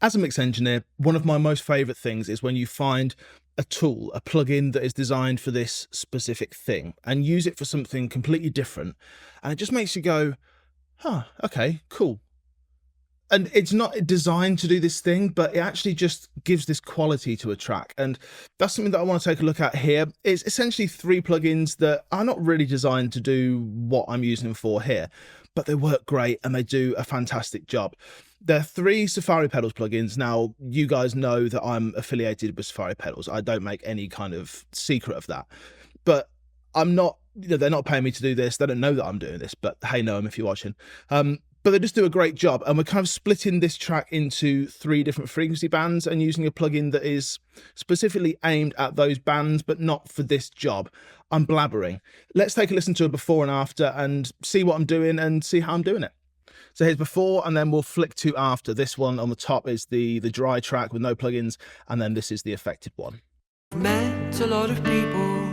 As a mix engineer, one of my most favorite things is when you find a tool, a plugin that is designed for this specific thing and use it for something completely different. And it just makes you go, huh, okay, cool. And it's not designed to do this thing, but it actually just gives this quality to a track. And that's something that I want to take a look at here. It's essentially three plugins that are not really designed to do what I'm using them for here, but they work great and they do a fantastic job. They're three Safari Pedals plugins. Now, you guys know that I'm affiliated with Safari Pedals. I don't make any kind of secret of that. But I'm not, they're not paying me to do this. They don't know that I'm doing this, but hey, Noam, if you're watching. But they just do a great job. And we're kind of splitting this track into three different frequency bands and using a plugin that is specifically aimed at those bands, but not for this job. I'm blabbering. Let's take a listen to a before and after and see what I'm doing and see how I'm doing it. So here's before, and then we'll flick to after. This one on the top is the dry track with no plugins, and then this is the affected one. Met a lot of people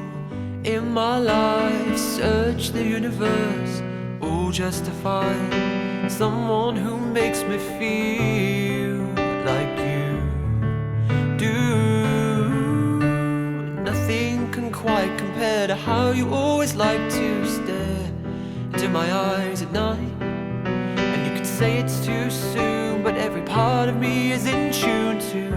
in my life, search the universe, all just to find someone who makes me feel like you do. Nothing can quite compare to how you always like to stare into my eyes at night. And you could say it's too soon, but every part of me is in tune to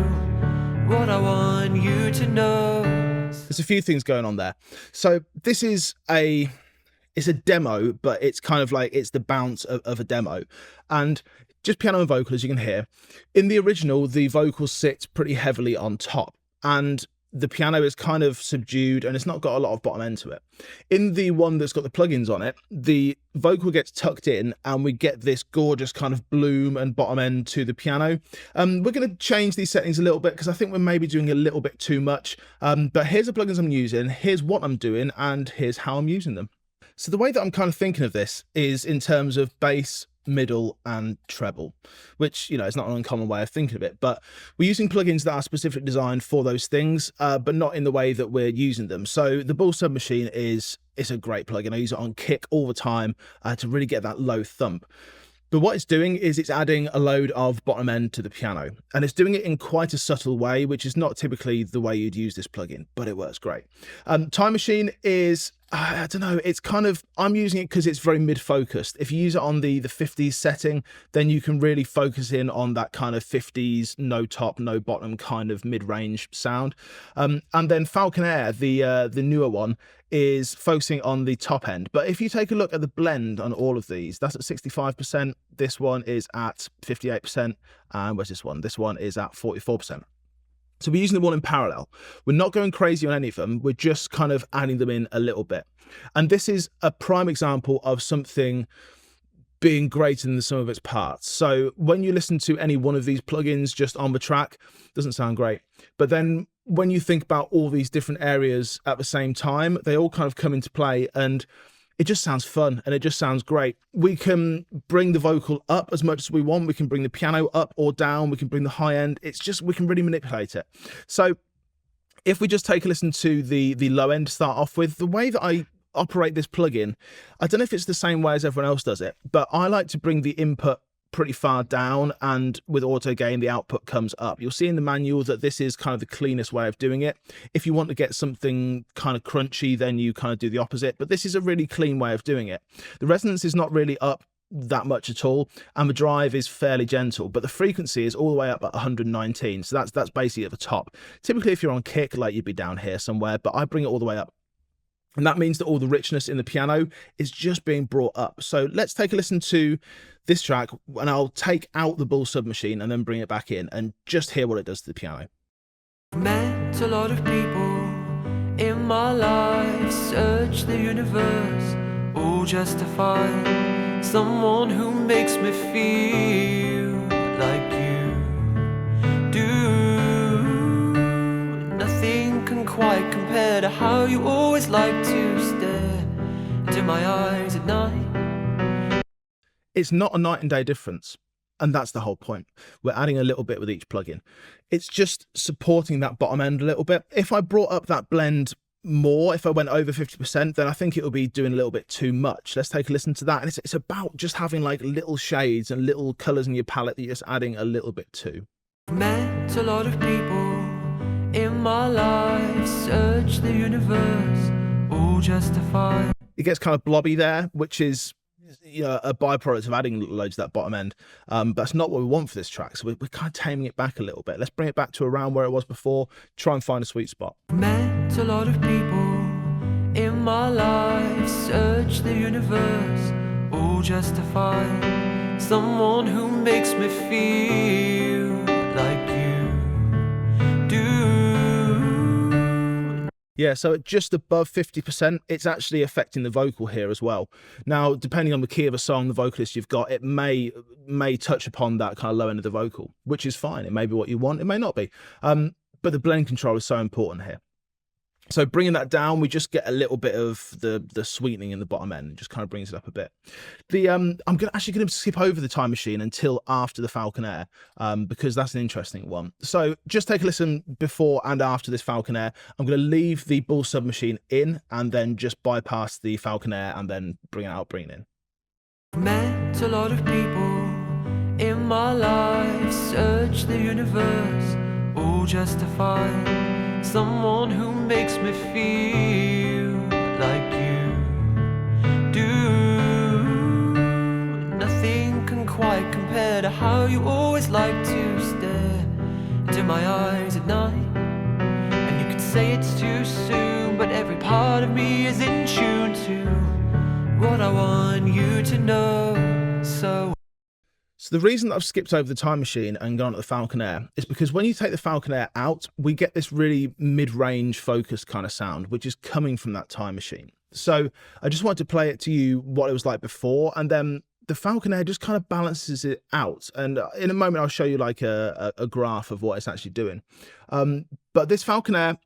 what I want you to know. There's a few things going on there. So this is it's a demo, but it's kind of like it's the bounce of a demo, and just piano and vocal, as you can hear. In the original, the vocal sits pretty heavily on top, and the piano is kind of subdued and it's not got a lot of bottom end to it. In the one that's got the plugins on it, the vocal gets tucked in and we get this gorgeous kind of bloom and bottom end to the piano. We're going to change these settings a little bit because I think we're maybe doing a little bit too much. But here's the plugins I'm using, here's what I'm doing, and here's how I'm using them. So the way that I'm kind of thinking of this is in terms of bass, middle and treble, which, you know, is not an uncommon way of thinking of it, but we're using plugins that are specifically designed for those things, but not in the way that we're using them. So the Bull Submachine it's a great plugin. I use it on kick all the time to really get that low thump. But what it's doing is it's adding a load of bottom end to the piano, and it's doing it in quite a subtle way, which is not typically the way you'd use this plugin, but it works great. Time Machine is, I don't know, it's kind of, I'm using it because it's very mid-focused. If you use it on the 50s setting, then you can really focus in on that kind of 50s, no top, no bottom kind of mid-range sound. And then Falcon Air, the newer one, is focusing on the top end. But if you take a look at the blend on all of these, that's at 65%. This one is at 58%. And where's this one? This one is at 44%. So we're using them all in parallel. We're not going crazy on any of them. We're just kind of adding them in a little bit. And this is a prime example of something being greater than the sum of its parts. So when you listen to any one of these plugins just on the track, it doesn't sound great. But then when you think about all these different areas at the same time, they all kind of come into play and it just sounds fun and it just sounds great. We can bring the vocal up as much as we want. We can bring the piano up or down. We can bring the high end. It's just, we can really manipulate it. So if we just take a listen to the low end to start off with, the way that I operate this plugin, I don't know if it's the same way as everyone else does it, but I like to bring the input pretty far down, and with auto gain the output comes up. You'll see in the manual that this is kind of the cleanest way of doing it. If you want to get something kind of crunchy, then you kind of do the opposite, but this is a really clean way of doing it. The resonance is not really up that much at all, and the drive is fairly gentle, but the frequency is all the way up at 119, so that's basically at the top. Typically if you're on kick, like, you'd be down here somewhere, but I bring it all the way up. And that means that all the richness in the piano is just being brought up. So let's take a listen to this track, and I'll take out the Bull Submachine and then bring it back in and just hear what it does to the piano. Met a lot of people in my life, search the universe, all just to find someone who makes me feel like you do. Nothing can quite compare to how you always like to stare into my eyes at night. It's not a night and day difference, and that's the whole point. We're adding a little bit with each plugin. It's just supporting that bottom end a little bit. If I brought up that blend more, if I went over 50%, then I think it would be doing a little bit too much. Let's take a listen to that. And it's about just having like little shades and little colors in your palette that you're just adding a little bit to. Met a lot of people in my life, search the universe, all justified. It gets kind of blobby there, which is, you know, a byproduct of adding loads of that bottom end. But that's not what we want for this track. So we're kind of taming it back a little bit. Let's bring it back to around where it was before. Try and find a sweet spot. Met a lot of people in my life, search the universe, all justified. Someone who makes me feel like you do. Yeah, so at just above 50%, it's actually affecting the vocal here as well. Now, depending on the key of a song, the vocalist you've got, it may touch upon that kind of low end of the vocal, which is fine. It may be what you want, it may not be. But the blend control is so important here. So bringing that down, we just get a little bit of the sweetening in the bottom end, just kind of brings it up a bit. I'm actually going to skip over the Time Machine until after the Falcon Air, because that's an interesting one. So just take a listen before and after this Falcon Air. I'm going to leave the Bull Submachine in and then just bypass the Falcon Air and then bring it out, bring it in. Met a lot of people in my life, search the universe, all justified. Someone who makes me feel like you do. Nothing can quite compare to how you always like to stare into my eyes at night. And you could say it's too soon, but every part of me is in tune to what I want you to know. So the reason that I've skipped over the Time Machine and gone to the Falcon Air is because when you take the Falcon Air out, we get this really mid-range focused kind of sound, which is coming from that Time Machine. So I just wanted to play it to you what it was like before, and then the Falcon Air just kind of balances it out. And in a moment, I'll show you like a graph of what it's actually doing. But this Falcon Air,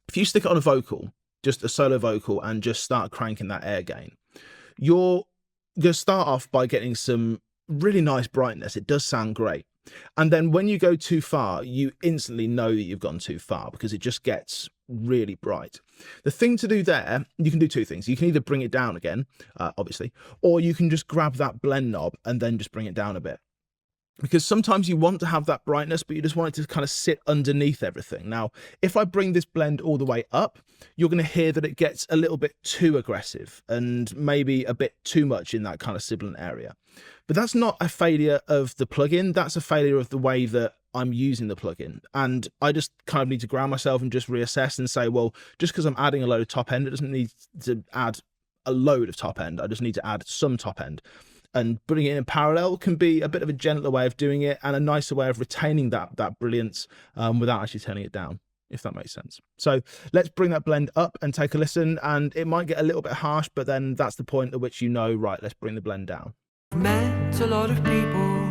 if you stick it on a vocal, just a solo vocal, and just start cranking that air gain, you're going to start off by getting some really nice brightness. It does sound great. And then when you go too far, you instantly know that you've gone too far because it just gets really bright. The thing to do there, you can do two things. You can either bring it down again, obviously, or you can just grab that blend knob and then just bring it down a bit. Because sometimes you want to have that brightness, but you just want it to kind of sit underneath everything. Now, if I bring this blend all the way up, you're going to hear that it gets a little bit too aggressive and maybe a bit too much in that kind of sibilant area. But that's not a failure of the plugin. That's a failure of the way that I'm using the plugin. And I just kind of need to ground myself and just reassess and say, well, just because I'm adding a load of top end, it doesn't need to add a load of top end. I just need to add some top end. And putting it in parallel can be a bit of a gentler way of doing it and a nicer way of retaining that brilliance without actually turning it down, if that makes sense. So let's bring that blend up and take a listen, and it might get a little bit harsh, but then that's the point at which you know, right, let's bring the blend down. Met a lot of people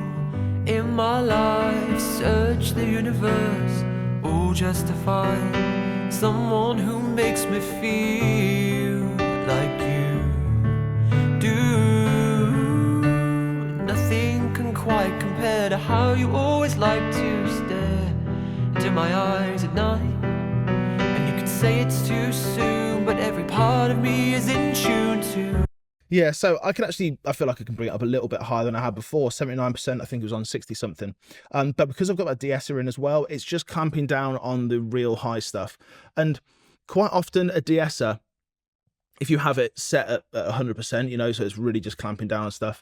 in my life, search the universe, all justified. Someone who makes me feel like you do. Nothing can quite compare to how you always like to stare into my eyes at night. And you could say it's too soon, but every part of me is in tune to. Yeah, so I feel like I can bring it up a little bit higher than I had before. 79%, I think it was on 60 something. But because I've got that de-esser in as well, it's just clamping down on the real high stuff. And quite often a de-esser, if you have it set at 100%, you know, so it's really just clamping down on stuff,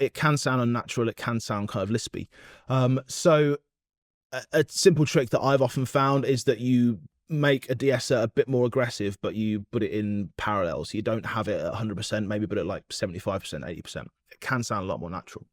it can sound unnatural, it can sound kind of lispy. So a simple trick that I've often found is that you make a de-esser a bit more aggressive, but you put it in parallel. So you don't have it at 100%, maybe put it like 75%, 80%. It can sound a lot more natural.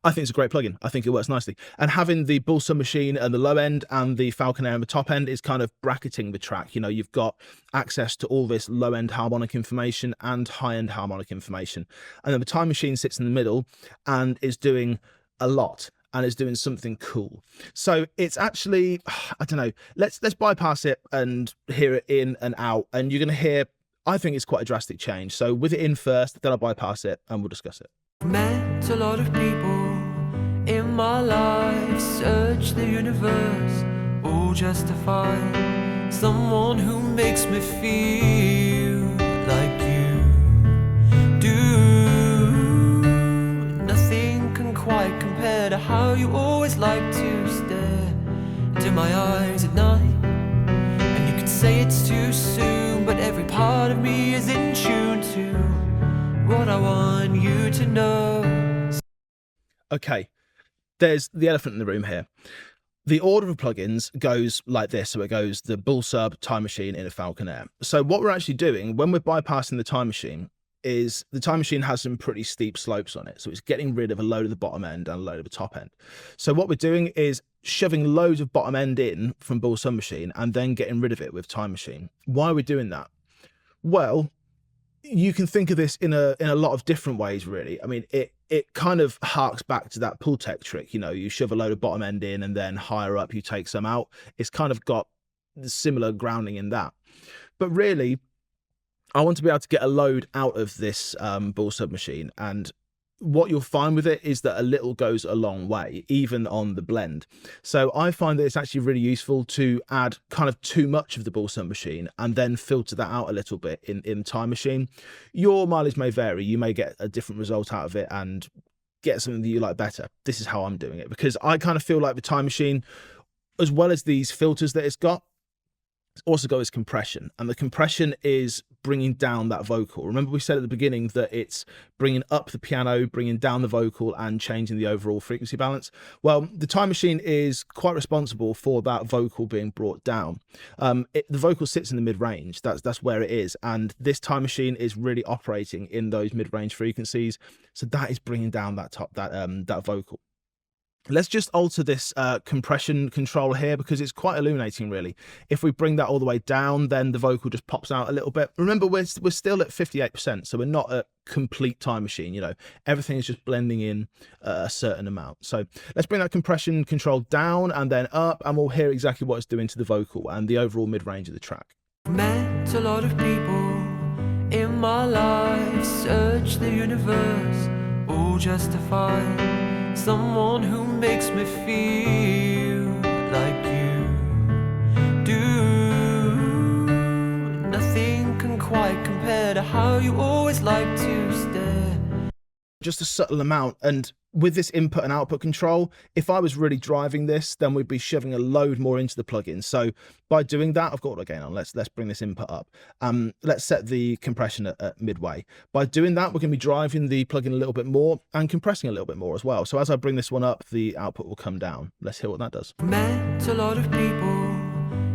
I think it's a great plugin. I think it works nicely. And having the Bull Submachine and the low end and the Falcon Air and the top end is kind of bracketing the track. You know, you've got access to all this low end harmonic information and high end harmonic information. And then the Time Machine sits in the middle and is doing a lot and is doing something cool. So it's actually, I don't know, let's bypass it and hear it in and out. And you're going to hear, I think it's quite a drastic change. So with it in first, then I'll bypass it and we'll discuss it. Met a lot of people in my life, search the universe, all justified. Someone who makes me feel like you do. Nothing can quite compare to to how you always like to stare into my eyes at night. And you could say it's too soon, but every part of me is in tune to what I want you to know. Okay, there's the elephant in the room here. The order of plugins goes like this. So it goes the Bull Sub, Time Machine, in a Falcon Air. So what we're actually doing when we're bypassing the Time Machine is the Time Machine has some pretty steep slopes on it. So it's getting rid of a load of the bottom end and a load of the top end. So what we're doing is shoving loads of bottom end in from Bull Sub Machine and then getting rid of it with Time Machine. Why are we doing that? Well, you can think of this in a lot of different ways, really. I mean, it kind of harks back to that pull tech trick. You know, you shove a load of bottom end in and then higher up you take some out. It's kind of got the similar grounding in that. But really, I want to be able to get a load out of this Bull Sub Machine, and what you'll find with it is that a little goes a long way, even on the blend. So I find that it's actually really useful to add kind of too much of the Bull Sub Machine and then filter that out a little bit in Time Machine. Your mileage may vary. You may get a different result out of it and get something that you like better. This is how I'm doing it, because I kind of feel like the Time Machine, as well as these filters that it's got, also got its compression, and the compression is bringing down that vocal. Remember we said at the beginning that it's bringing up the piano, bringing down the vocal, and changing the overall frequency balance. Well, the Time Machine is quite responsible for that vocal being brought down. The vocal sits in the mid-range. That's where it is, and this Time Machine is really operating in those mid-range frequencies, so that is bringing down that vocal. Let's just alter this compression control here, because it's quite illuminating, really. If we bring that all the way down, then the vocal just pops out a little bit. Remember, we're still at 58%, so we're not a complete Time Machine. You know, everything is just blending in a certain amount. So let's bring that compression control down and then up, and we'll hear exactly what it's doing to the vocal and the overall mid-range of the track. Met a lot of people in my life, search the universe, all justified. Someone who makes me feel like you do. Nothing can quite compare to how you always like to stare. Just a subtle amount. And with this input and output control, if I was really driving this, then we'd be shoving a load more into the plugin. So by doing that, I've got it again on. Let's bring this input up. Let's set the compression at midway. By doing that, we're going to be driving the plugin a little bit more and compressing a little bit more as well. So as I bring this one up, the output will come down. Let's hear what that does. Met a lot of people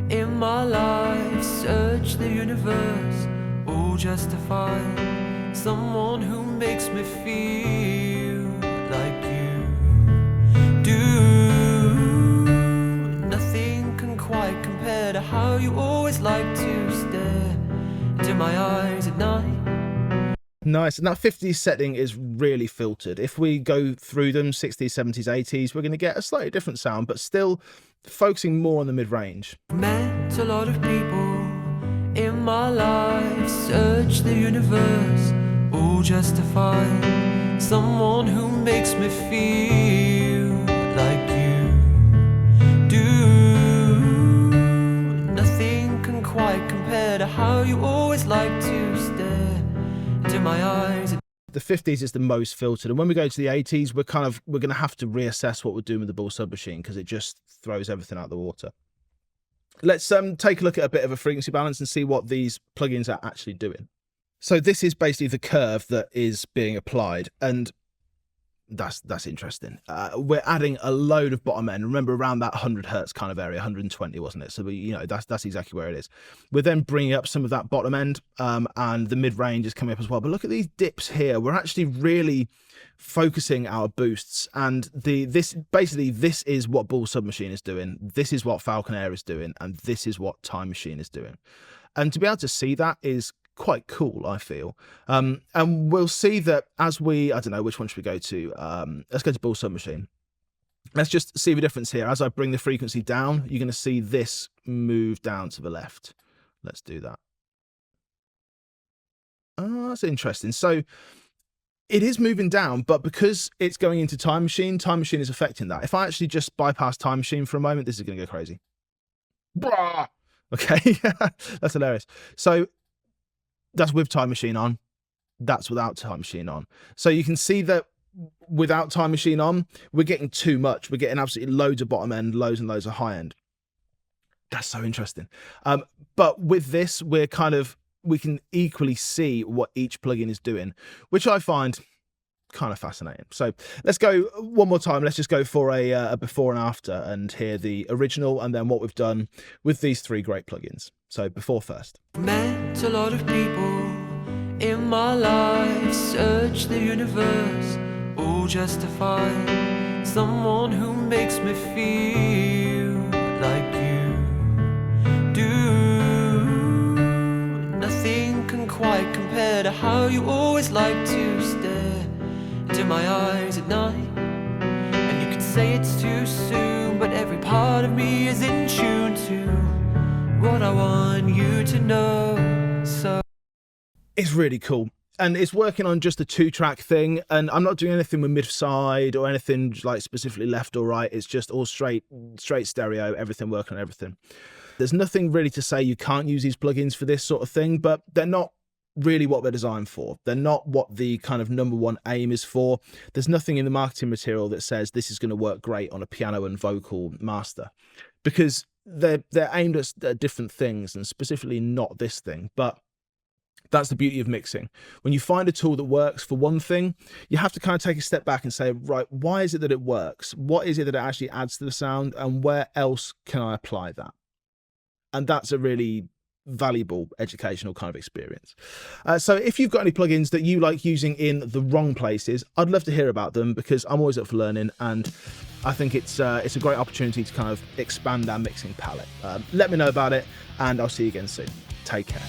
in my life, search the universe, all justified. Someone who makes me feel like you do. Nothing can quite compare to how you always like to stare into my eyes at night. Nice. And that 50s setting is really filtered. If we go through them, 60s, 70s, 80s, we're going to get a slightly different sound, but still focusing more on the mid-range. Met a lot of people in my life, search the universe, all justified. Someone who makes me feel like you do. Nothing can quite compare to how you always like to stare into my eyes. The 50s is the most filtered, and when we go to the 80s, we're going to have to reassess what we're doing with the Bull Sub Machine, because it just throws everything out the water. Let's take a look at a bit of a frequency balance and see what these plugins are actually doing. So this is basically the curve that is being applied, and that's interesting. We're adding a load of bottom end. Remember, around that 100 hertz kind of area, 120, wasn't it? So that's exactly where it is. We're then bringing up some of that bottom end, and the mid range is coming up as well. But look at these dips here. We're actually really focusing our boosts, and this is what Bull Sub Machine is doing. This is what Falcon Air is doing, and this is what Time Machine is doing. And to be able to see that is quite cool, I feel. And we'll see that as I don't know, which one should we go to? Let's go to Bull Sub Machine. Let's just see the difference here. As I bring the frequency down, you're going to see this move down to the left. Let's do that. Oh, that's interesting. So it is moving down, but because it's going into Time Machine is affecting that. If I actually just bypass Time Machine for a moment, this is going to go crazy. Brah! Okay, that's hilarious. So that's with Time Machine on. That's without Time Machine on. So you can see that without Time Machine on, we're getting too much. We're getting absolutely loads of bottom end, loads and loads of high end. That's so interesting. But with this, we can equally see what each plugin is doing, which I find kind of fascinating. So let's go one more time. Let's just go for a before and after and hear the original and then what we've done with these three great plugins. So before first. Met a lot of people in my life, search the universe, all just to find someone who makes me feel like you do. Nothing can quite compare to how you always like to stare into my eyes at night. And you could say it's too soon, but every part of me is in tune to what I want you to know. So it's really cool. And it's working on just a 2-track thing, and I'm not doing anything with mid-side or anything like specifically left or right. It's just all straight stereo, everything working on everything. There's nothing really to say you can't use these plugins for this sort of thing, but they're not really what they're designed for. They're not what the kind of #1 aim is for. There's nothing in the marketing material that says this is going to work great on a piano and vocal master, because they're aimed at different things, and specifically not this thing. But that's the beauty of mixing. When you find a tool that works for one thing, you have to kind of take a step back and say, right, why is it that it works? What is it that it actually adds to the sound, and where else can I apply that? And that's a really valuable educational kind of experience. So if you've got any plugins that you like using in the wrong places, I'd love to hear about them, because I'm always up for learning, and I think it's a great opportunity to kind of expand our mixing palette. Let me know about it, and I'll see you again soon. Take care.